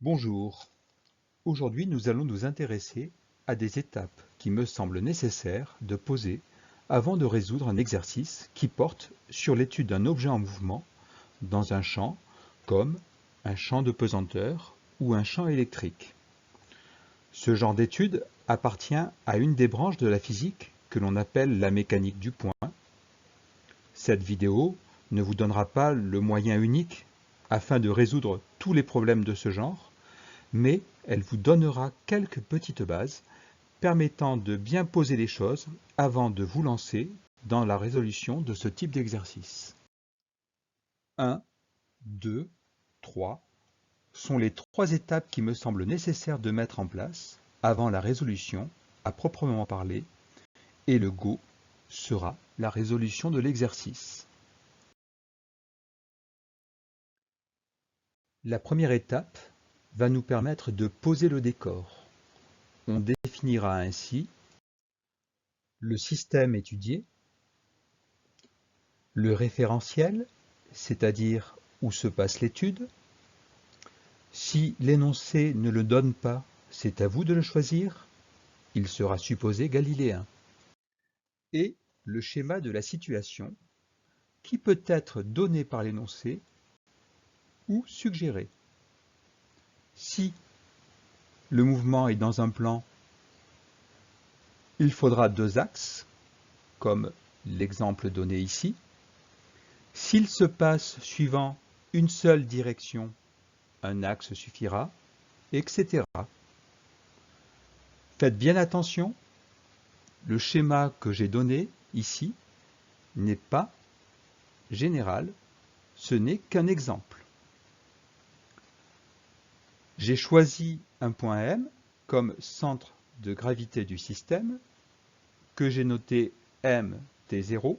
Bonjour, aujourd'hui nous allons nous intéresser à des étapes qui me semblent nécessaires de poser avant de résoudre un exercice qui porte sur l'étude d'un objet en mouvement dans un champ comme un champ de pesanteur ou un champ électrique. Ce genre d'étude appartient à une des branches de la physique que l'on appelle la mécanique du point. Cette vidéo ne vous donnera pas le moyen unique afin de résoudre tous les problèmes de ce genre, mais elle vous donnera quelques petites bases permettant de bien poser les choses avant de vous lancer dans la résolution de ce type d'exercice. 1, 2, 3 sont les trois étapes qui me semblent nécessaires de mettre en place avant la résolution à proprement parler, et le go sera la résolution de l'exercice. La première étape va nous permettre de poser le décor. On définira ainsi le système étudié, le référentiel, c'est-à-dire où se passe l'étude. Si l'énoncé ne le donne pas, c'est à vous de le choisir. Il sera supposé galiléen. Et le schéma de la situation, qui peut être donné par l'énoncé ou suggéré. Si le mouvement est dans un plan, il faudra deux axes, comme l'exemple donné ici. S'il se passe suivant une seule direction, un axe suffira, etc. Faites bien attention, le schéma que j'ai donné ici n'est pas général, ce n'est qu'un exemple. J'ai choisi un point M comme centre de gravité du système, que j'ai noté mt0,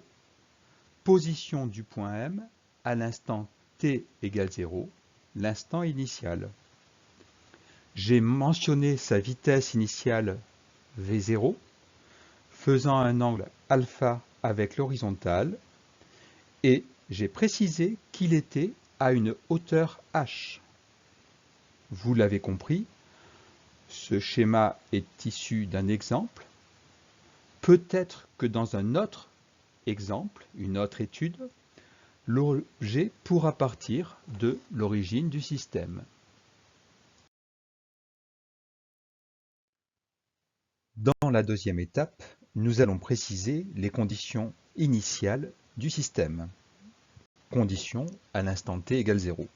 position du point M à l'instant t égale 0, l'instant initial. J'ai mentionné sa vitesse initiale v0, faisant un angle alpha avec l'horizontale, et j'ai précisé qu'il était à une hauteur h. Vous l'avez compris, ce schéma est issu d'un exemple. Peut-être que dans un autre exemple, une autre étude, l'objet pourra partir de l'origine du système. Dans la deuxième étape, nous allons préciser les conditions initiales du système. Conditions à l'instant t égale 0.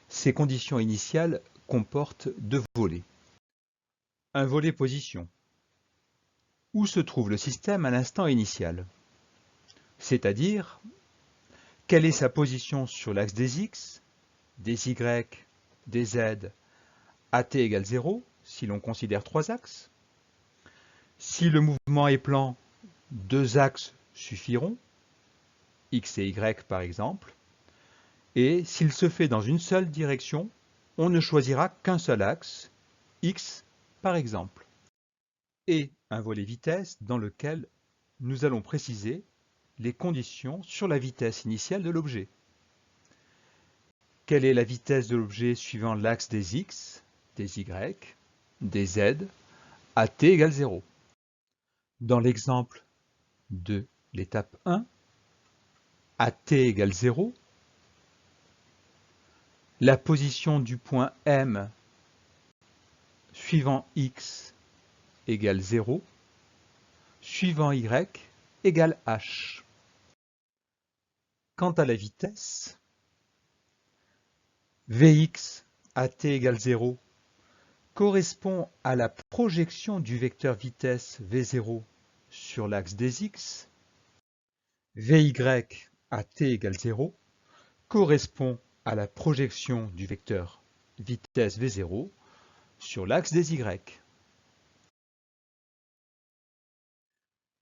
Ces conditions initiales comportent deux volets. Un volet position. Où se trouve le système à l'instant initial? C'est-à-dire, quelle est sa position sur l'axe des x, des y, des z, à t égale 0, si l'on considère trois axes. Si le mouvement est plan, deux axes suffiront, x et y par exemple, et s'il se fait dans une seule direction, on ne choisira qu'un seul axe, x par exemple. Et un volet vitesse dans lequel nous allons préciser les conditions sur la vitesse initiale de l'objet. Quelle est la vitesse de l'objet suivant l'axe des x, des y, des z, à t égale 0. Dans l'exemple de l'étape 1, à t égale 0, la position du point M suivant x égale 0, suivant y égale h. Quant à la vitesse, Vx à t égale 0 correspond à la projection du vecteur vitesse V0 sur l'axe des x. Vy à t égale 0 correspond à la projection du vecteur vitesse V0 sur l'axe des y.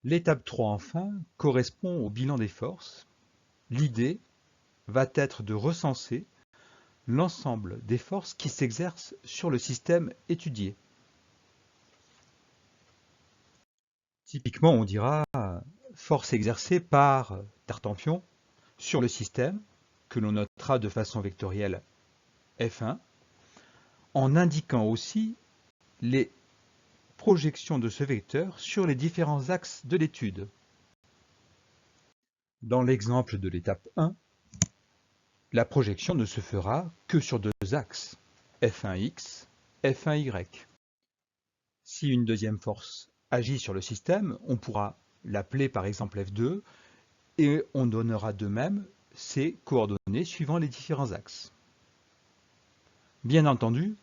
L'étape 3 enfin correspond au bilan des forces. L'idée va être de recenser l'ensemble des forces qui s'exercent sur le système étudié. Typiquement, on dira force exercée par Tartampion sur le système, que l'on notera de façon vectorielle F1, en indiquant aussi les projections de ce vecteur sur les différents axes de l'étude. Dans l'exemple de l'étape 1, la projection ne se fera que sur deux axes, F1x, F1y. Si une deuxième force agit sur le système, on pourra l'appeler par exemple F2 et on donnera de même ses coordonnées suivant les différents axes. Bien entendu,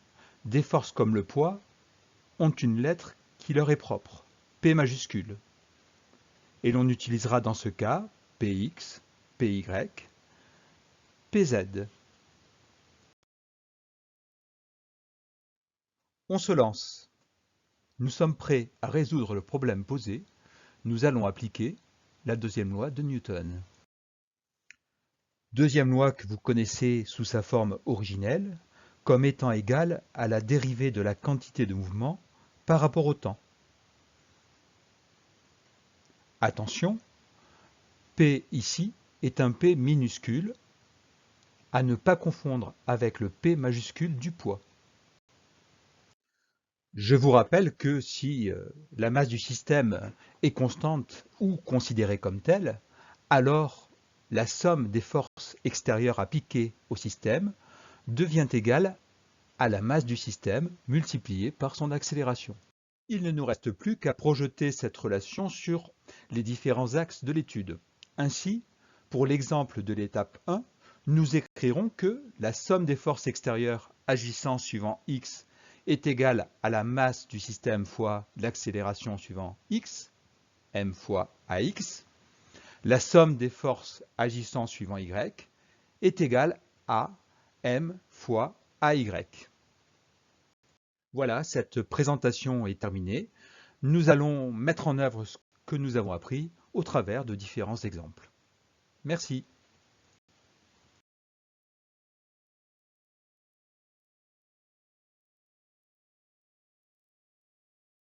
des forces comme le poids ont une lettre qui leur est propre, P majuscule. Et l'on utilisera dans ce cas Px, Py, Pz. On se lance. Nous sommes prêts à résoudre le problème posé. Nous allons appliquer la deuxième loi de Newton. Deuxième loi que vous connaissez sous sa forme originelle, comme étant égale à la dérivée de la quantité de mouvement par rapport au temps. Attention, P ici est un P minuscule, à ne pas confondre avec le P majuscule du poids. Je vous rappelle que si la masse du système est constante ou considérée comme telle, alors la somme des forces extérieures appliquées au système devient égale à la masse du système multipliée par son accélération. Il ne nous reste plus qu'à projeter cette relation sur les différents axes de l'étude. Ainsi, pour l'exemple de l'étape 1, nous écrirons que la somme des forces extérieures agissant suivant x est égale à la masse du système fois l'accélération suivant x, m fois ax. La somme des forces agissant suivant y est égale à m fois ay. Voilà, cette présentation est terminée. Nous allons mettre en œuvre ce que nous avons appris au travers de différents exemples. Merci.